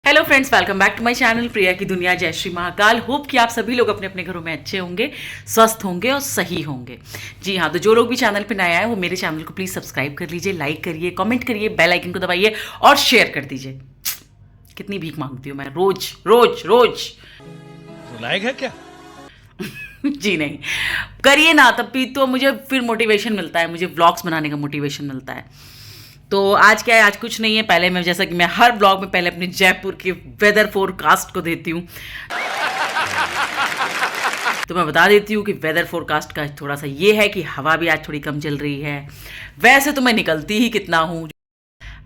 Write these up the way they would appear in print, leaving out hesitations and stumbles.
Hello friends, welcome back to my channel Priya की दुनिया। जय श्री महाकाल। होप कि आप सभी लोग अपने अपने घरों में अच्छे होंगे, स्वस्थ होंगे और सही होंगे। जी हाँ, तो जो लोग भी चैनल पे नए आए वो मेरे चैनल को प्लीज़ सब्सक्राइब कर लीजिए, लाइक करिए, कमेंट करिए, बेल आइकन को दबाइए और शेयर कर दीजिए। कितनी भीख मांगती हूँ मैं रोज रोज रोज। लायक है क्या? जी नहीं, करिए ना, तब भी तो मुझे फिर मोटिवेशन मिलता है, मुझे व्लॉग्स बनाने का मोटिवेशन मिलता है। तो आज क्या है, आज कुछ नहीं है। पहले मैं, जैसा कि मैं हर ब्लॉग में पहले अपने जयपुर के वेदर फोरकास्ट को देती हूँ, तो मैं बता देती हूँ कि वेदर फोरकास्ट का थोड़ा सा ये है कि हवा भी आज थोड़ी कम चल रही है। वैसे तो मैं निकलती ही कितना हूँ।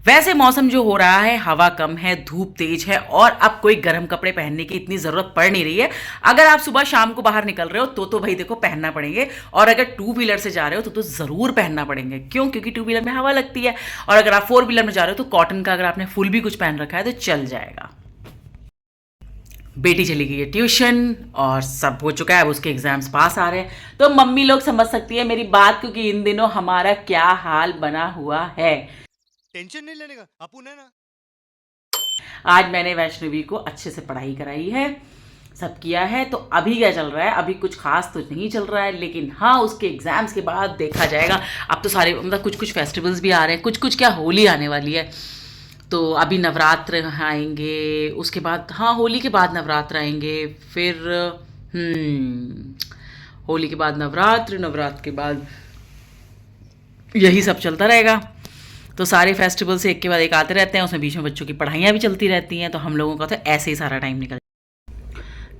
वैसे मौसम जो हो रहा है, हवा कम है, धूप तेज है और अब कोई गर्म कपड़े पहनने की इतनी ज़रूरत पड़ नहीं रही है। अगर आप सुबह शाम को बाहर निकल रहे हो तो भाई देखो पहनना पड़ेंगे, और अगर टू व्हीलर से जा रहे हो तो ज़रूर पहनना पड़ेंगे। क्यों? क्योंकि टू व्हीलर में हवा लगती है, और अगर आप फोर व्हीलर में जा रहे हो तो कॉटन का अगर आपने फुल भी कुछ पहन रखा है तो चल जाएगा। बेटी चली गई है ट्यूशन और सब हो चुका है, अब उसके एग्जाम्स पास आ रहे हैं, तो मम्मी लोग समझ सकती है मेरी बात, क्योंकि इन दिनों हमारा क्या हाल बना हुआ है। टेंशन नहीं लेने का, अपुन है ना। आज मैंने वैष्णवी को अच्छे से पढ़ाई कराई है, सब किया है। तो अभी क्या चल रहा है? अभी कुछ खास तो नहीं चल रहा है, लेकिन हाँ, उसके एग्जाम्स के बाद देखा जाएगा। अब तो सारे मतलब कुछ कुछ फेस्टिवल्स भी आ रहे हैं, कुछ कुछ क्या, होली आने वाली है, तो अभी नवरात्र आएंगे, उसके बाद हाँ होली के बाद नवरात्र आएंगे, फिर होली के बाद नवरात्र, नवरात्र के बाद यही सब चलता रहेगा। तो सारे फेस्टिवल से एक के बाद एक आते रहते हैं, उसमें बीच में बच्चों की पढ़ाइयाँ भी चलती रहती हैं, तो हम लोगों का तो ऐसे ही सारा टाइम निकल।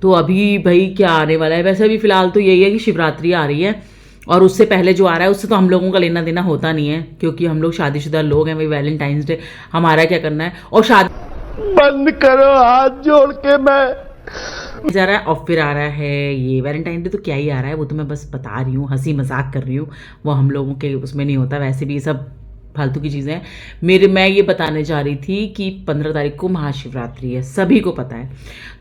तो अभी भाई क्या आने वाला है? वैसे अभी फ़िलहाल तो यही है कि शिवरात्रि आ रही है, और उससे पहले जो आ रहा है उससे तो हम लोगों का लेना देना होता नहीं है, क्योंकि हम लोग शादीशुदा लोग हैं। वही वैलेंटाइंस डे हमारा क्या करना है, और शादी बंद करो हाथ जोड़ के, मैं जा रहा है, और फिर आ रहा है ये वैलेंटाइन डे। तो क्या ही आ रहा है, वो तो मैं बस बता रही हूँ, हंसी मजाक कर रही हूँ, वो हम लोगों के उसमें नहीं होता। वैसे भी ये सब फालतू की चीज़ें हैं। मैं ये बताने जा रही थी कि 15 तारीख को महाशिवरात्रि है, सभी को पता है।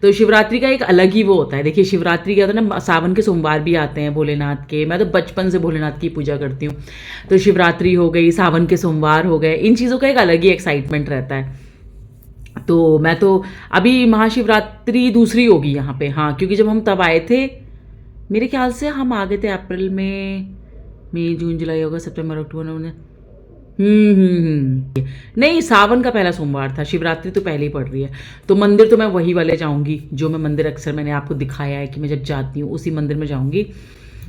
तो शिवरात्रि का एक अलग ही वो होता है। देखिए, शिवरात्रि क्या होता है ना, सावन के सोमवार भी आते हैं भोलेनाथ के। मैं तो बचपन से भोलेनाथ की पूजा करती हूँ, तो शिवरात्रि हो गई, सावन के सोमवार हो गए, इन चीज़ों का एक अलग ही एक्साइटमेंट रहता है। तो मैं तो अभी महाशिवरात्रि दूसरी होगी यहाँ पे, हाँ, क्योंकि जब हम तब आए थे, मेरे ख्याल से हम आ गए थे अप्रैल में, मई जून जुलाई अगस्त सितंबर अक्टूबर नवंबर। नहीं, सावन का पहला सोमवार था, शिवरात्रि तो पहले ही पड़ रही है। तो मंदिर तो मैं वही वाले जाऊंगी, जो मैं मंदिर अक्सर मैंने आपको दिखाया है कि मैं जब जाती हूँ उसी मंदिर में जाऊंगी।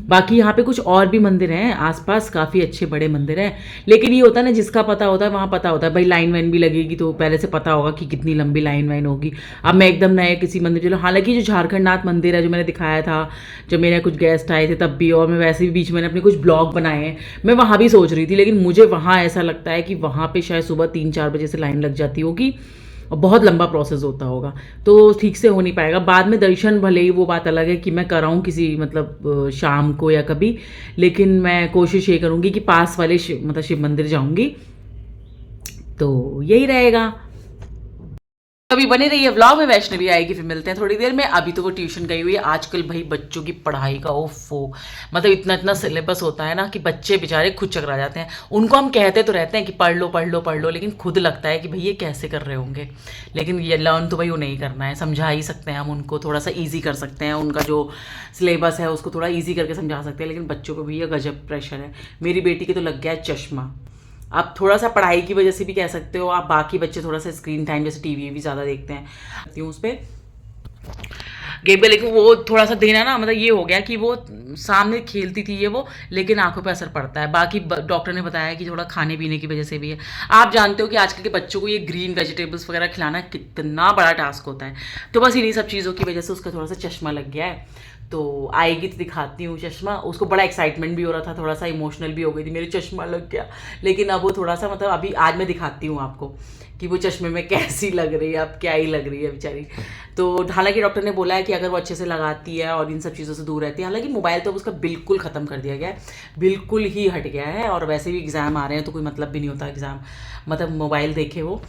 बाकी यहाँ पे कुछ और भी मंदिर हैं आसपास, काफ़ी अच्छे बड़े मंदिर हैं। लेकिन ये होता है ना, जिसका पता होता है वहाँ पता होता है भाई, लाइन वाइन भी लगेगी तो पहले से पता होगा कि कितनी लंबी लाइन वाइन होगी। अब मैं एकदम नए किसी मंदिर चलो, हालांकि जो झारखंड नाथ मंदिर है जो मैंने दिखाया था जब मेरे कुछ गेस्ट आए थे तब भी, और मैं वैसे भी बीच में मैंने अपने कुछ ब्लॉग बनाए हैं, मैं वहाँ भी सोच रही थी, लेकिन मुझे वहाँ ऐसा लगता है कि वहाँ पर शायद सुबह 3-4 बजे से लाइन लग जाती होगी और बहुत लंबा प्रोसेस होता होगा, तो ठीक से हो नहीं पाएगा। बाद में दर्शन भले ही, वो बात अलग है कि मैं कराऊँ किसी मतलब शाम को या कभी, लेकिन मैं कोशिश ये करूँगी कि पास वाले मतलब शिव मंदिर जाऊँगी, तो यही रहेगा। अभी बने रहिए व्लॉग में, वैष्णवी आएगी फिर मिलते हैं थोड़ी देर में। अभी तो वो ट्यूशन गई हुई है। आजकल भाई बच्चों की पढ़ाई का ओफो, मतलब इतना इतना सिलेबस होता है ना कि बच्चे बेचारे खुद चकरा जाते हैं। उनको हम कहते तो रहते हैं कि पढ़ लो पढ़ लो पढ़ लो, लेकिन खुद लगता है कि भाई ये कैसे कर रहे होंगे। लेकिन ये लर्न तो भाई वो नहीं करना है, समझा ही सकते हैं हम उनको, थोड़ा सा ईजी कर सकते हैं, उनका जो सिलेबस है उसको थोड़ा ईजी करके समझा सकते हैं। लेकिन बच्चों को भैया गजब प्रेशर है। मेरी बेटी के तो लग गया है चश्मा। आप थोड़ा सा पढ़ाई की वजह से भी कह सकते हो, आप बाकी बच्चे थोड़ा सा स्क्रीन टाइम जैसे टीवी भी ज़्यादा देखते हैं उस पर गेम पे, लेकिन वो थोड़ा सा देना ना, मतलब ये हो गया कि वो सामने खेलती थी ये वो, लेकिन आंखों पे असर पड़ता है। बाकी डॉक्टर ने बताया कि थोड़ा खाने पीने की वजह से भी है। आप जानते हो कि आजकल के बच्चों को ये ग्रीन वेजिटेबल्स वगैरह खिलाना कितना बड़ा टास्क होता है, तो बस इन्हीं सब चीज़ों की वजह से उसका थोड़ा सा चश्मा लग गया है। तो आएगी तो दिखाती हूँ चश्मा। उसको बड़ा एक्साइटमेंट भी हो रहा था, थोड़ा सा इमोशनल भी हो गई थी, मेरे चश्मा लग गया। लेकिन अब वो थोड़ा सा मतलब अभी आज मैं दिखाती हूँ आपको कि वो चश्मे में कैसी लग रही है, अब क्या ही लग रही है बेचारी। तो हालांकि डॉक्टर ने बोला है कि अगर वो अच्छे से लगाती है और इन सब चीज़ों से दूर रहती है, हालांकि मोबाइल तो उसका बिल्कुल ख़त्म कर दिया गया है, बिल्कुल ही हट गया है। और वैसे भी एग्ज़ाम आ रहे हैं तो कोई मतलब भी नहीं होता एग्ज़ाम मतलब मोबाइल देखे वो।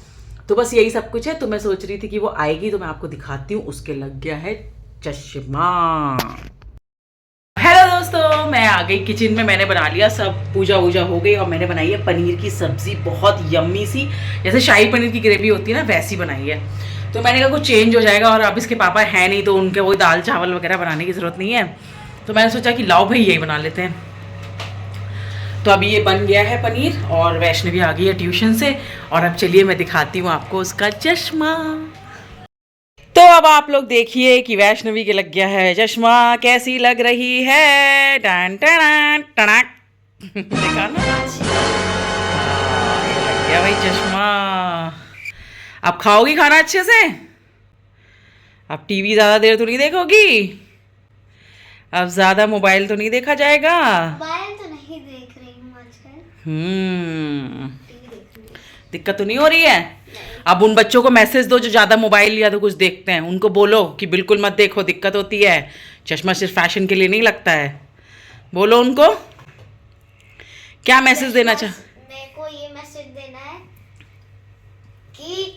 तो बस यही सब कुछ है। तो मैं सोच रही थी कि वो आएगी तो मैं आपको दिखाती हूँ, उसके लग गया है चश्मा। हेलो दोस्तों, मैं आ गई किचन में। मैंने बना लिया सब, पूजा वूजा हो गई, और मैंने बनाई है पनीर की सब्जी, बहुत यम्मी सी, जैसे शाही पनीर की ग्रेवी होती है ना वैसी बनाई है। तो मैंने कहा कुछ चेंज हो जाएगा, और अब इसके पापा हैं नहीं तो उनके वही दाल चावल वगैरह बनाने की ज़रूरत नहीं है, तो मैंने सोचा कि लाओ भाई यही बना लेते हैं। तो अभी ये बन गया है पनीर, और वैष्णवी आ गई है ट्यूशन से, और अब चलिए मैं दिखाती हूँ आपको उसका चश्मा। तो अब आप लोग देखिए कि वैष्णवी के लग गया है चश्मा, कैसी लग रही है। टन टन टनक देखा ना, ये लग गया भाई चश्मा। अब खाओगी खाना अच्छे से, अब टीवी ज़्यादा देर तो नहीं देखोगी, अब ज़्यादा मोबाइल तो नहीं देखा जाएगा। मोबाइल तो नहीं देख रही हूँ आजकल, टीवी देख रही हूँ। दिक्कत तो नहीं हो रही है? अब उन बच्चों को मैसेज दो जो ज़्यादा मोबाइल या तो कुछ देखते हैं, उनको बोलो कि बिल्कुल मत देखो, दिक्कत होती है। चश्मा सिर्फ फैशन के लिए नहीं लगता है, बोलो उनको। क्या मैसेज देना चाह? मेरे को ये मैसेज देना है कि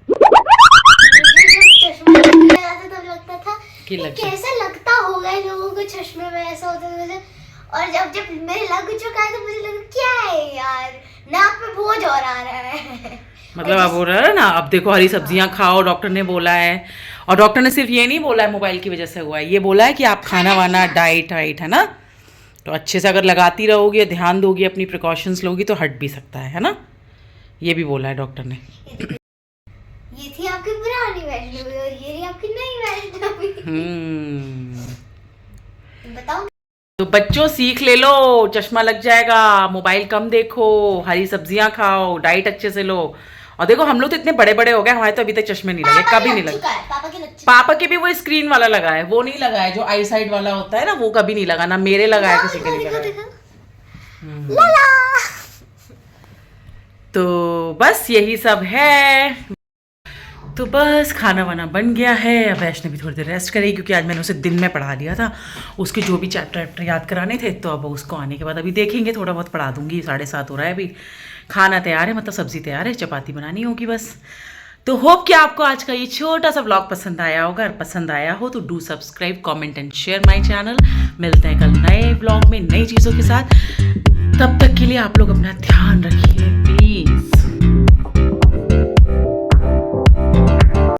मुझे जब चश्मा लगाता तब लगता था कि कि लग कैसा लगता होगा इन लोगों को चश्मे में ऐसा होता था, और जब जब मेरे लग चुका है तो मुझे लगा क्या है यार, नाक पे बोझ और आ रहा है। मतलब अब हो रहा है ना, अब देखो हरी सब्जियां खाओ, डॉक्टर ने बोला है। और डॉक्टर ने सिर्फ ये नहीं बोला है मोबाइल की वजह से हुआ है, ये बोला है कि आप खाना वाना डाइट वाइट है ना, तो अच्छे से अगर लगाती रहोगी, ध्यान दोगी, अपनी प्रिकॉशंस लोगी तो हट भी सकता है ना, ये भी बोला है डॉक्टर ने। ये थी आपकी पुरानी वैष्णवी और ये रही आपकी नई वैष्णवी। बताओ। तो बच्चों सीख ले लो, चश्मा लग जाएगा, मोबाइल कम देखो, हरी सब्जियां खाओ, डाइट अच्छे से लो। और देखो हम लोग तो इतने बड़े बड़े हो गए, हमारे तो अभी तक चश्मे नहीं लगे, कभी नहीं लगे। पापा के भी वो स्क्रीन वाला लगा है, वो नहीं लगा है जो आई साइड वाला होता है ना, वो कभी नहीं लगा ना, मेरे लगा है, किसी के नहीं लगा है। तो बस यही सब है। तो बस खाना वाना बन गया है, अब वैष्णवी थोड़ी देर रेस्ट करेगी, क्योंकि आज मैंने उसे दिन में पढ़ा दिया था, उसके जो भी चैप्टर वैप्टर याद कराने थे, तो अब उसको आने के बाद अभी देखेंगे, थोड़ा बहुत पढ़ा दूंगी। 7:30 हो रहा है अभी। खाना तैयार है, मतलब सब्ज़ी तैयार है, चपाती बनानी होगी बस। तो होप कि आपको आज का ये छोटा सा व्लॉग पसंद आया होगा, अगर पसंद आया हो तो do subscribe, comment and share my channel. मिलते हैं कल नए व्लॉग में नई चीज़ों के साथ, तब तक के लिए आप लोग अपना ध्यान रखिए, प्लीज़।